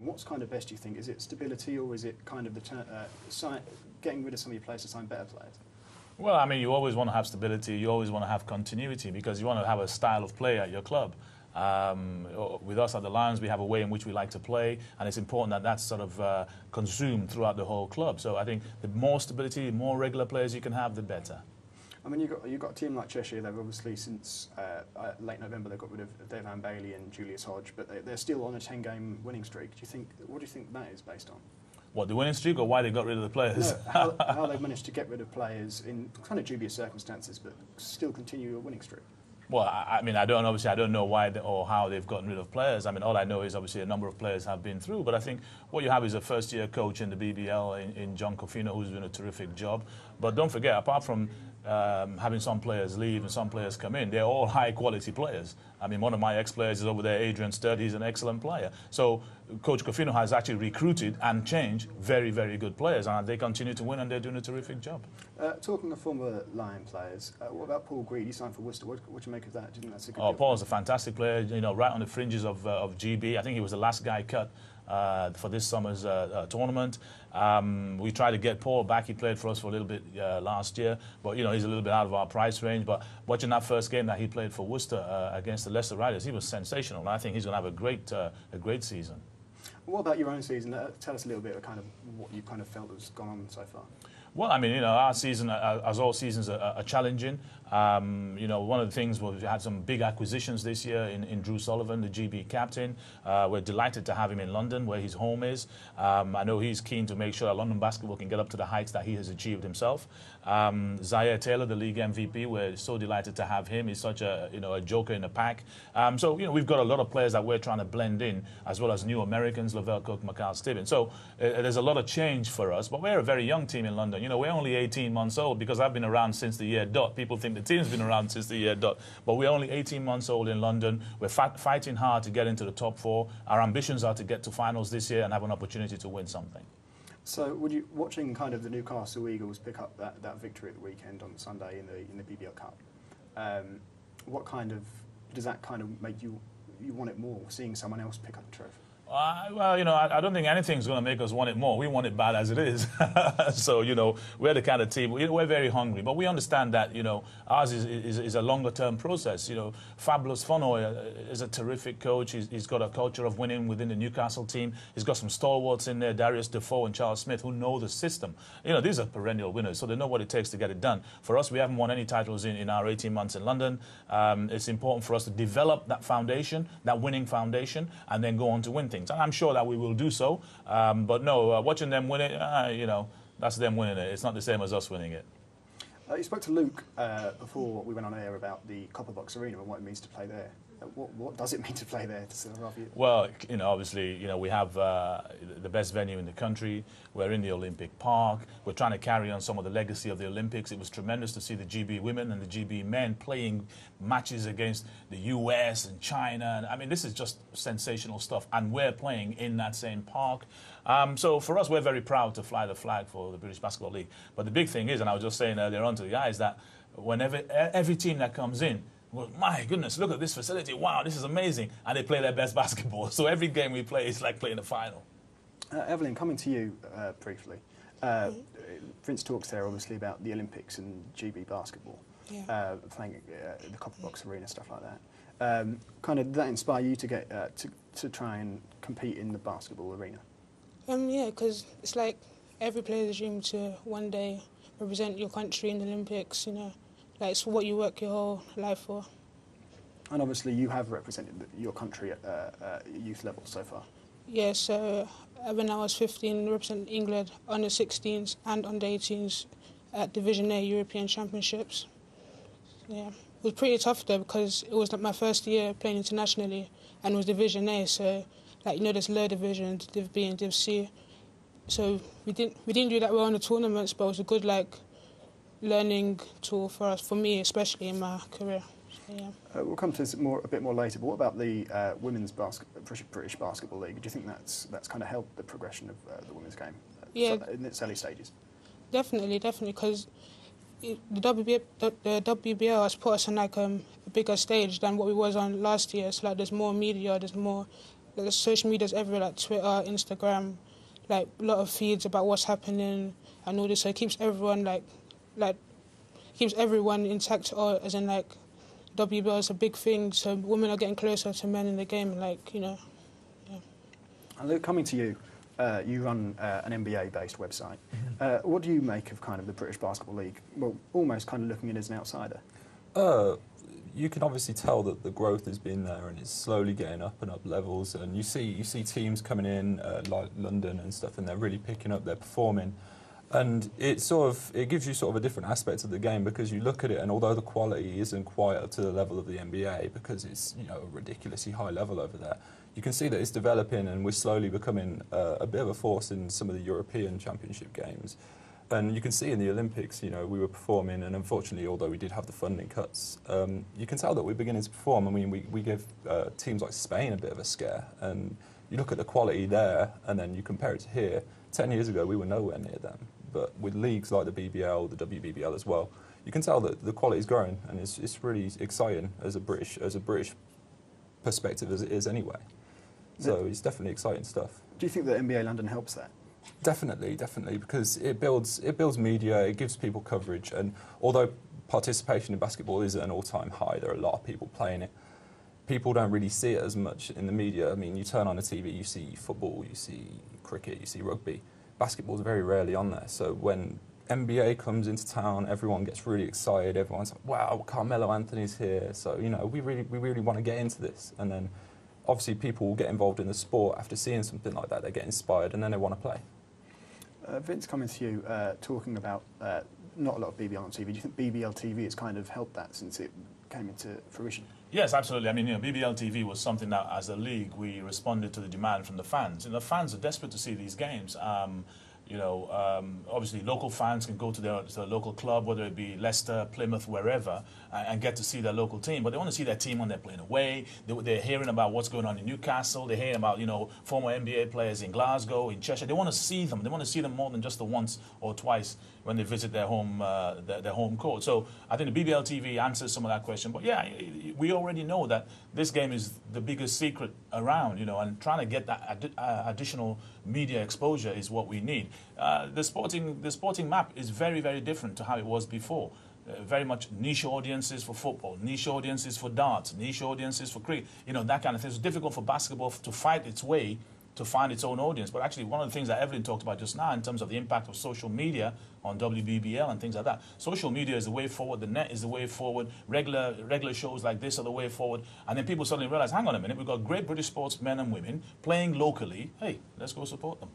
What's kind of best, do you think? Is it stability, or is it kind of getting rid of some of your players to sign better players? Well, I mean, you always want to have stability. You always want to have continuity because you want to have a style of play at your club. With us at the Lions, we have a way in which we like to play, and it's important that that's sort of consumed throughout the whole club. So I think the more stability, the more regular players you can have, the better. I mean, you've got a team like Cheshire. They've obviously since late November they got rid of Devon Bailey and Julius Hodge, but they're still on a 10-game winning streak. What do you think that is based on? What, the winning streak, or why they got rid of the players? No, how they've managed to get rid of players in kind of dubious circumstances, but still continue a winning streak. Well, I mean, I don't know why or how they've gotten rid of players. I mean, all I know is obviously a number of players have been through. But I think what you have is a first-year coach in the BBL in John Cofino, who's doing a terrific job. But don't forget, apart from having some players leave and some players come in, they're all high-quality players. I mean, one of my ex-players is over there, Adrian Sturd. He's an excellent player. So Coach Cofino has actually recruited and changed very, very good players, and they continue to win, and they're doing a terrific job. Talking of former Lion players, what about Paul Greed? He signed for Worcester. What do you make of that? Do you think that's a good deal? Paul's a fantastic player, you know, right on the fringes of GB. I think he was the last guy cut for this summer's tournament. We tried to get Paul back. He played for us for a little bit last year, but you know, he's a little bit out of our price range. But watching that first game that he played for Worcester against the Leicester Riders, he was sensational, and I think he's going to have a great season. What about your own season? Tell us a little bit of kind of what you kind of felt has gone on so far. Well, I mean, you know, our season, as all seasons, are challenging. You know, one of the things was we had some big acquisitions this year in Drew Sullivan, the GB captain. We're delighted to have him in London, where his home is. I know he's keen to make sure that London basketball can get up to the heights that he has achieved himself. Zaire Taylor, the league MVP, we're so delighted to have him. He's such a joker in the pack. So, you know, we've got a lot of players that we're trying to blend in, as well as new Americans, Lavelle Cook, Macaulay Stibbins. So there's a lot of change for us, but we're a very young team in London. You know, we're only 18 months old because I've been around since the year dot. People think the team's been around since the year dot, but we're only 18 months old in London. We're fighting hard to get into the top 4. Our ambitions are to get to finals this year and have an opportunity to win something. So, watching kind of the Newcastle Eagles pick up that victory at the weekend on Sunday in the BBL Cup, what kind of does that kind of make you want it more, seeing someone else pick up the trophy? Well, you know, I don't think anything's going to make us want it more. We want it bad as it is. So, you know, we're the kind of team, we're very hungry. But we understand that, you know, ours is a longer-term process. You know, Fabulous Fonoy is a terrific coach. He's got a culture of winning within the Newcastle team. He's got some stalwarts in there, Darius Defoe and Charles Smith, who know the system. You know, these are perennial winners, so they know what it takes to get it done. For us, we haven't won any titles in our 18 months in London. It's important for us to develop that foundation, that winning foundation, and then go on to win things. And I'm sure that we will do so. But no, watching them win it, you know, that's them winning it. It's not the same as us winning it. You spoke to Luke before we went on air about the Copper Box Arena and what it means to play there. What does it mean to play there? Well, you know, obviously, you know, we have the best venue in the country. We're in the Olympic Park. We're trying to carry on some of the legacy of the Olympics. It was tremendous to see the GB women and the GB men playing matches against the US and China. And, I mean, this is just sensational stuff. And we're playing in that same park. So for us, we're very proud to fly the flag for the British Basketball League. But the big thing is, and I was just saying earlier on to the guys, that whenever every team that comes in, well, my goodness, look at this facility. Wow, this is amazing. And they play their best basketball. So every game we play is like playing a final. Evelyn, coming to you briefly. Vince talks there, obviously, about the Olympics and GB basketball. Yeah. Playing the Copper Box Arena, stuff like that. Kind of, did that inspire you to get to try and compete in the basketball arena? Yeah, because it's like every player's dream to one day represent your country in the Olympics, you know. Like, it's what you work your whole life for. And obviously you have represented your country at youth level so far. Yeah, so when I was 15, I represented England under 16s and under 18s at Division A European Championships. Yeah, it was pretty tough though because it was like my first year playing internationally and it was Division A, so like, you know, there's low divisions, Div B and Div C. So we didn't do that well in the tournaments, but it was a good learning tool for us, for me especially in my career. So, yeah. We'll come to this a bit more later, but what about the women's British Basketball League? Do you think that's kind of helped the progression of the women's game in its early stages? Definitely, because the WBL has put us on like a bigger stage than what we was on last year. So like, there's more media, there's more there's social media's everywhere, like Twitter, Instagram, like a lot of feeds about what's happening and all this. So it keeps everyone keeps everyone intact, or as in like WBL is a big thing. So women are getting closer to men in the game, like, you know. Yeah. And Luke, coming to you, you run an NBA-based website. What do you make of kind of the British Basketball League? Well, almost kind of looking in as an outsider. You can obviously tell that the growth has been there and it's slowly getting up and up levels. And you see teams coming in like London and stuff, and they're really picking up, they're performing. And it gives you sort of a different aspect of the game, because you look at it, and although the quality isn't quite up to the level of the NBA, because it's, you know, a ridiculously high level over there, you can see that it's developing, and we're slowly becoming a bit of a force in some of the European Championship games. And you can see in the Olympics, you know, we were performing, and unfortunately, although we did have the funding cuts, you can tell that we're beginning to perform. I mean, we give teams like Spain a bit of a scare, and you look at the quality there, and then you compare it to here. 10 years ago, we were nowhere near them. But with leagues like the BBL, the WBBL as well, you can tell that the quality is growing, and it's really exciting as a British perspective as it is anyway. So it's definitely exciting stuff. Do you think that NBA London helps that? Definitely, because it builds media, it gives people coverage, and although participation in basketball is at an all-time high, there are a lot of people playing it. People don't really see it as much in the media. I mean, you turn on the TV, you see football, you see cricket, you see rugby. Basketball's very rarely on there. So when NBA comes into town, everyone gets really excited. Everyone's like, "Wow, Carmelo Anthony's here!" So, you know, we really want to get into this. And then, obviously, people will get involved in the sport after seeing something like that. They get inspired, and then they want to play. Vince, coming to you, talking about not a lot of BBL on TV. Do you think BBL TV has kind of helped that since it came into fruition? Yes, absolutely. I mean, you know, BBL TV was something that, as a league, we responded to the demand from the fans. And the fans are desperate to see these games. Obviously, local fans can go to their local club, whether it be Leicester, Plymouth, wherever, and get to see their local team. But they want to see their team when they're playing away. They're hearing about what's going on in Newcastle. They're hearing about, you know, former NBA players in Glasgow, in Cheshire. They want to see them. They want to see them more than just the once or twice when they visit their home court. So I think the BBL TV answers some of that question. But yeah, we already know that this game is the biggest secret around, you know, and trying to get that additional media exposure is what we need. The sporting map is very, very different to how it was before. Very much niche audiences for football, niche audiences for darts, niche audiences for cricket, you know, that kind of thing. It's difficult for basketball to fight its way to find its own audience. But actually, one of the things that Evelyn talked about just now in terms of the impact of social media on WBBL and things like that, social media is the way forward, the net is the way forward, regular shows like this are the way forward, and then people suddenly realize, hang on a minute, we've got great British sportsmen and women playing locally, hey, let's go support them.